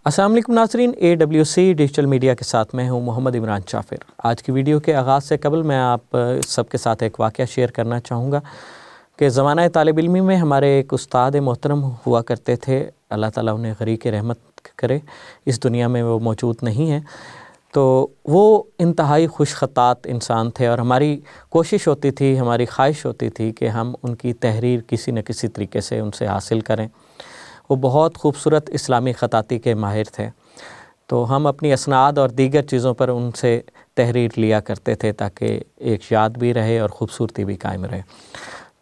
السلام علیکم ناظرین، AWC ڈیجیٹل میڈیا کے ساتھ میں ہوں محمد عمران شافر۔ آج کی ویڈیو کے آغاز سے قبل میں آپ سب کے ساتھ ایک واقعہ شیئر کرنا چاہوں گا کہ زمانہ طالب علمی میں ہمارے ایک استاد محترم ہوا کرتے تھے، اللہ تعالیٰ انہیں غریق رحمت کرے، اس دنیا میں وہ موجود نہیں ہیں۔ تو وہ انتہائی خوش خطات انسان تھے اور ہماری کوشش ہوتی تھی، ہماری خواہش ہوتی تھی کہ ہم ان کی تحریر کسی نہ کسی طریقے سے ان سے حاصل کریں۔ وہ بہت خوبصورت اسلامی خطاطی کے ماہر تھے، تو ہم اپنی اسناد اور دیگر چیزوں پر ان سے تحریر لیا کرتے تھے تاکہ ایک یاد بھی رہے اور خوبصورتی بھی قائم رہے۔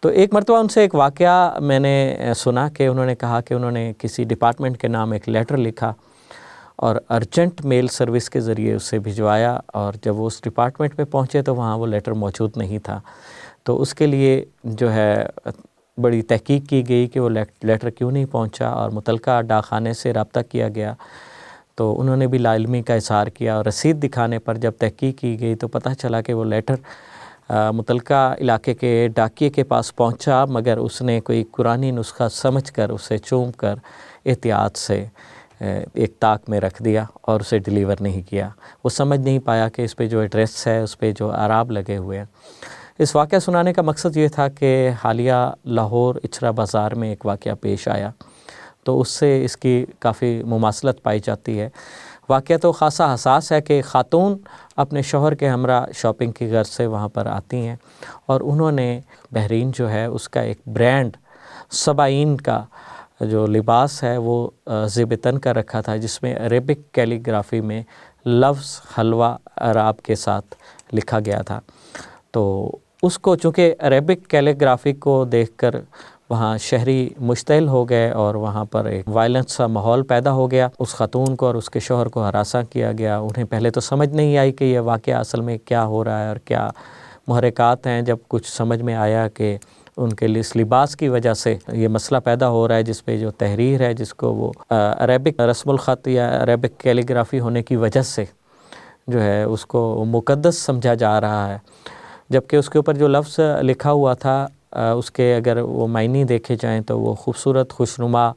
تو ایک مرتبہ ان سے ایک واقعہ میں نے سنا کہ انہوں نے کہا کہ انہوں نے کسی ڈپارٹمنٹ کے نام ایک لیٹر لکھا اور ارجنٹ میل سروس کے ذریعے اسے بھجوایا، اور جب وہ اس ڈپارٹمنٹ پہ پہنچے تو وہاں وہ لیٹر موجود نہیں تھا۔ تو اس کے لیے جو ہے بڑی تحقیق کی گئی کہ وہ لیٹر کیوں نہیں پہنچا، اور متعلقہ ڈاک خانے سے رابطہ کیا گیا، تو انہوں نے بھی لا علمی کا اظہار کیا، اور رسید دکھانے پر جب تحقیق کی گئی تو پتہ چلا کہ وہ لیٹر متعلقہ علاقے کے ڈاکیے کے پاس پہنچا، مگر اس نے کوئی قرآنی نسخہ سمجھ کر اسے چوم کر احتیاط سے ایک طاق میں رکھ دیا اور اسے ڈیلیور نہیں کیا۔ وہ سمجھ نہیں پایا کہ اس پہ جو ایڈریس ہے اس پہ جو اعراب لگے ہوئے ہیں۔ اس واقعہ سنانے کا مقصد یہ تھا کہ حالیہ لاہور اچھرا بازار میں ایک واقعہ پیش آیا، تو اس سے اس کی کافی مماثلت پائی جاتی ہے۔ واقعہ تو خاصا حساس ہے کہ خاتون اپنے شوہر کے ہمراہ شاپنگ کی غرض سے وہاں پر آتی ہیں، اور انہوں نے بحرین جو ہے اس کا ایک برانڈ سبعین کا جو لباس ہے وہ زیب تن کر رکھا تھا، جس میں عربک کیلی گرافی میں لفظ حلوہ اعراب کے ساتھ لکھا گیا تھا۔ تو اس کو چونکہ عربک کیلیگرافی کو دیکھ کر وہاں شہری مشتعل ہو گئے، اور وہاں پر ایک وائلنس سا ماحول پیدا ہو گیا۔ اس خاتون کو اور اس کے شوہر کو ہراساں کیا گیا۔ انہیں پہلے تو سمجھ نہیں آئی کہ یہ واقعہ اصل میں کیا ہو رہا ہے اور کیا محرکات ہیں۔ جب کچھ سمجھ میں آیا کہ ان کے لیے اس لباس کی وجہ سے یہ مسئلہ پیدا ہو رہا ہے، جس پہ جو تحریر ہے، جس کو وہ عربک رسم الخط یا عربک کیلیگرافی ہونے کی وجہ سے جو ہے اس کو مقدس سمجھا جا رہا ہے، جبکہ اس کے اوپر جو لفظ لکھا ہوا تھا اس کے اگر وہ معنی دیکھے جائیں تو وہ خوبصورت، خوشنما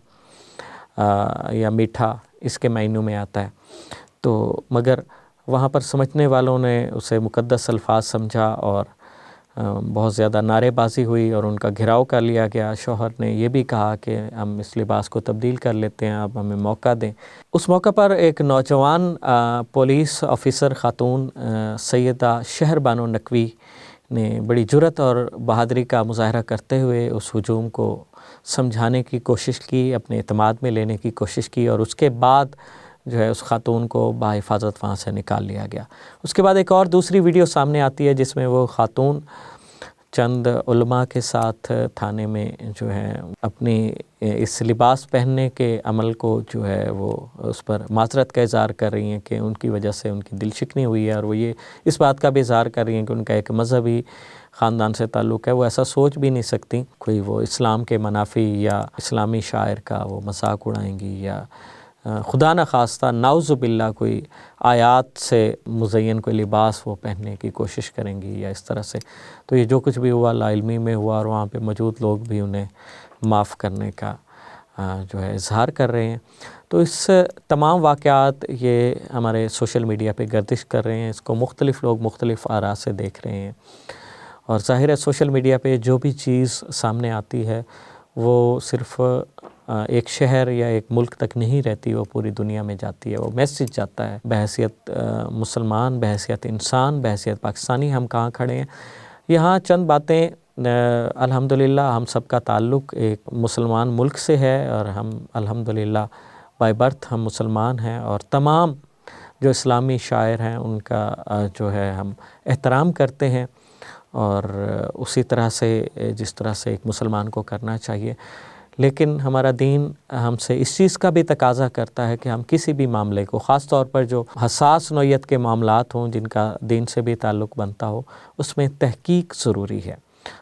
یا میٹھا اس کے معنوں میں آتا ہے۔ تو مگر وہاں پر سمجھنے والوں نے اسے مقدس الفاظ سمجھا، اور بہت زیادہ نعرے بازی ہوئی اور ان کا گھیراؤ کر لیا گیا۔ شوہر نے یہ بھی کہا کہ ہم اس لباس کو تبدیل کر لیتے ہیں، اب ہمیں موقع دیں۔ اس موقع پر ایک نوجوان پولیس آفیسر خاتون سیدہ شہر بانو نقوی نے بڑی جرأت اور بہادری کا مظاہرہ کرتے ہوئے اس ہجوم کو سمجھانے کی کوشش کی، اپنے اعتماد میں لینے کی کوشش کی، اور اس کے بعد جو ہے اس خاتون کو بحفاظت وہاں سے نکال لیا گیا۔ اس کے بعد ایک اور دوسری ویڈیو سامنے آتی ہے جس میں وہ خاتون چند علماء کے ساتھ تھانے میں جو ہے اپنی اس لباس پہننے کے عمل کو جو ہے وہ اس پر معذرت کا اظہار کر رہی ہیں کہ ان کی وجہ سے ان کی دل شکنی ہوئی ہے، اور وہ یہ اس بات کا بھی اظہار کر رہی ہیں کہ ان کا ایک مذہبی خاندان سے تعلق ہے، وہ ایسا سوچ بھی نہیں سکتی کوئی وہ اسلام کے منافی یا اسلامی شاعر کا وہ مذاق اڑائیں گی، یا خدا نخواستہ نعوذ باللہ کوئی آیات سے مزین کوئی لباس وہ پہننے کی کوشش کریں گی یا اس طرح سے۔ تو یہ جو کچھ بھی ہوا لا علمی میں ہوا، اور وہاں پہ موجود لوگ بھی انہیں معاف کرنے کا جو ہے اظہار کر رہے ہیں۔ تو اس تمام واقعات یہ ہمارے سوشل میڈیا پہ گردش کر رہے ہیں، اس کو مختلف لوگ مختلف آراء سے دیکھ رہے ہیں، اور ظاہر ہے سوشل میڈیا پہ جو بھی چیز سامنے آتی ہے وہ صرف ایک شہر یا ایک ملک تک نہیں رہتی، وہ پوری دنیا میں جاتی ہے، وہ میسج جاتا ہے بحیثیت مسلمان، بحیثیت انسان، بحیثیت پاکستانی ہم کہاں کھڑے ہیں۔ یہاں چند باتیں، الحمدللہ ہم سب کا تعلق ایک مسلمان ملک سے ہے، اور ہم الحمدللہ بائی برتھ ہم مسلمان ہیں، اور تمام جو اسلامی شاعر ہیں ان کا جو ہے ہم احترام کرتے ہیں، اور اسی طرح سے جس طرح سے ایک مسلمان کو کرنا چاہیے۔ لیکن ہمارا دین ہم سے اس چیز کا بھی تقاضا کرتا ہے کہ ہم کسی بھی معاملے کو، خاص طور پر جو حساس نوعیت کے معاملات ہوں جن کا دین سے بھی تعلق بنتا ہو، اس میں تحقیق ضروری ہے۔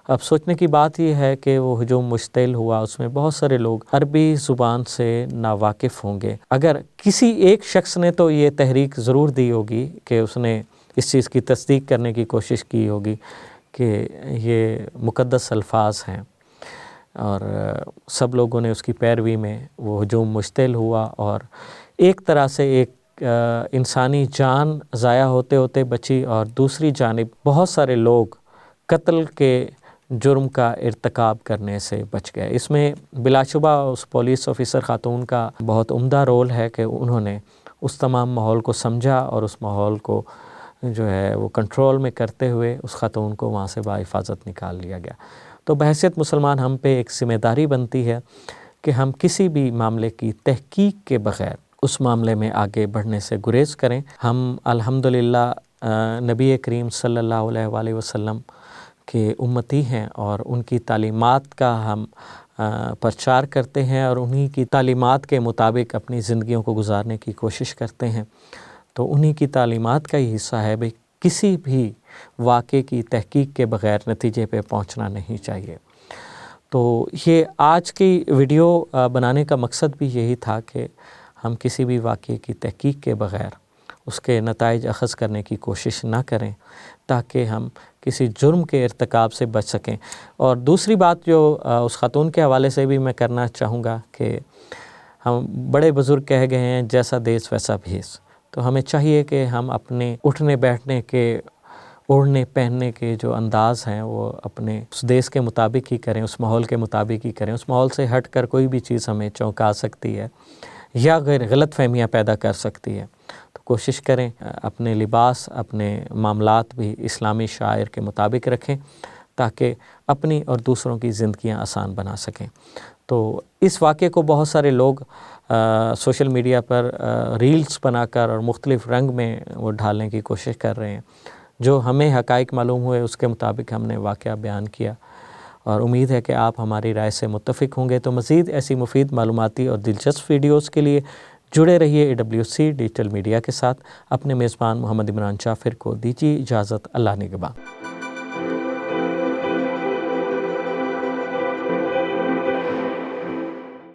اب سوچنے کی بات یہ ہے کہ وہ ہجوم مشتعل ہوا، اس میں بہت سارے لوگ عربی زبان سے ناواقف ہوں گے۔ اگر کسی ایک شخص نے تو یہ تحریک ضرور دی ہوگی کہ اس نے اس چیز کی تصدیق کرنے کی کوشش کی ہوگی کہ یہ مقدس الفاظ ہیں، اور سب لوگوں نے اس کی پیروی میں وہ ہجوم مشتعل ہوا، اور ایک طرح سے ایک انسانی جان ضائع ہوتے ہوتے بچی، اور دوسری جانب بہت سارے لوگ قتل کے جرم کا ارتکاب کرنے سے بچ گئے۔ اس میں بلا شبہ اس پولیس آفیسر خاتون کا بہت عمدہ رول ہے کہ انہوں نے اس تمام ماحول کو سمجھا اور اس ماحول کو جو ہے وہ کنٹرول میں کرتے ہوئے اس خاتون کو وہاں سے بحفاظت نکال لیا گیا۔ تو بحیثیت مسلمان ہم پہ ایک ذمہ داری بنتی ہے کہ ہم کسی بھی معاملے کی تحقیق کے بغیر اس معاملے میں آگے بڑھنے سے گریز کریں۔ ہم الحمدللہ نبی کریم صلی اللہ علیہ وآلہ وسلم کے امتی ہیں، اور ان کی تعلیمات کا ہم پرچار کرتے ہیں، اور انہی کی تعلیمات کے مطابق اپنی زندگیوں کو گزارنے کی کوشش کرتے ہیں۔ تو انہی کی تعلیمات کا یہ حصہ ہے، کسی بھی واقعے کی تحقیق کے بغیر نتیجے پہ پہنچنا نہیں چاہیے۔ تو یہ آج کی ویڈیو بنانے کا مقصد بھی یہی تھا کہ ہم کسی بھی واقعے کی تحقیق کے بغیر اس کے نتائج اخذ کرنے کی کوشش نہ کریں، تاکہ ہم کسی جرم کے ارتکاب سے بچ سکیں۔ اور دوسری بات جو اس خاتون کے حوالے سے بھی میں کرنا چاہوں گا کہ ہم بڑے بزرگ کہہ گئے ہیں جیسا دیس ویسا بھیس، تو ہمیں چاہیے کہ ہم اپنے اٹھنے بیٹھنے کے، اوڑھنے پہننے کے جو انداز ہیں وہ اپنے اس دیس کے مطابق ہی کریں، اس ماحول کے مطابق ہی کریں۔ اس ماحول سے ہٹ کر کوئی بھی چیز ہمیں چونکا سکتی ہے یا غلط فہمیاں پیدا کر سکتی ہے، تو کوشش کریں اپنے لباس، اپنے معاملات بھی اسلامی شعائر کے مطابق رکھیں، تاکہ اپنی اور دوسروں کی زندگیاں آسان بنا سکیں۔ تو اس واقعے کو بہت سارے لوگ سوشل میڈیا پر ریلز بنا کر اور مختلف رنگ میں وہ ڈھالنے کی کوشش کر رہے ہیں۔ جو ہمیں حقائق معلوم ہوئے اس کے مطابق ہم نے واقعہ بیان کیا، اور امید ہے کہ آپ ہماری رائے سے متفق ہوں گے۔ تو مزید ایسی مفید معلوماتی اور دلچسپ ویڈیوز کے لیے جڑے رہیے AWC ڈیجیٹل میڈیا کے ساتھ۔ اپنے میزبان محمد عمران جعفر کو دیجیے اجازت۔ اللہ نگہباں۔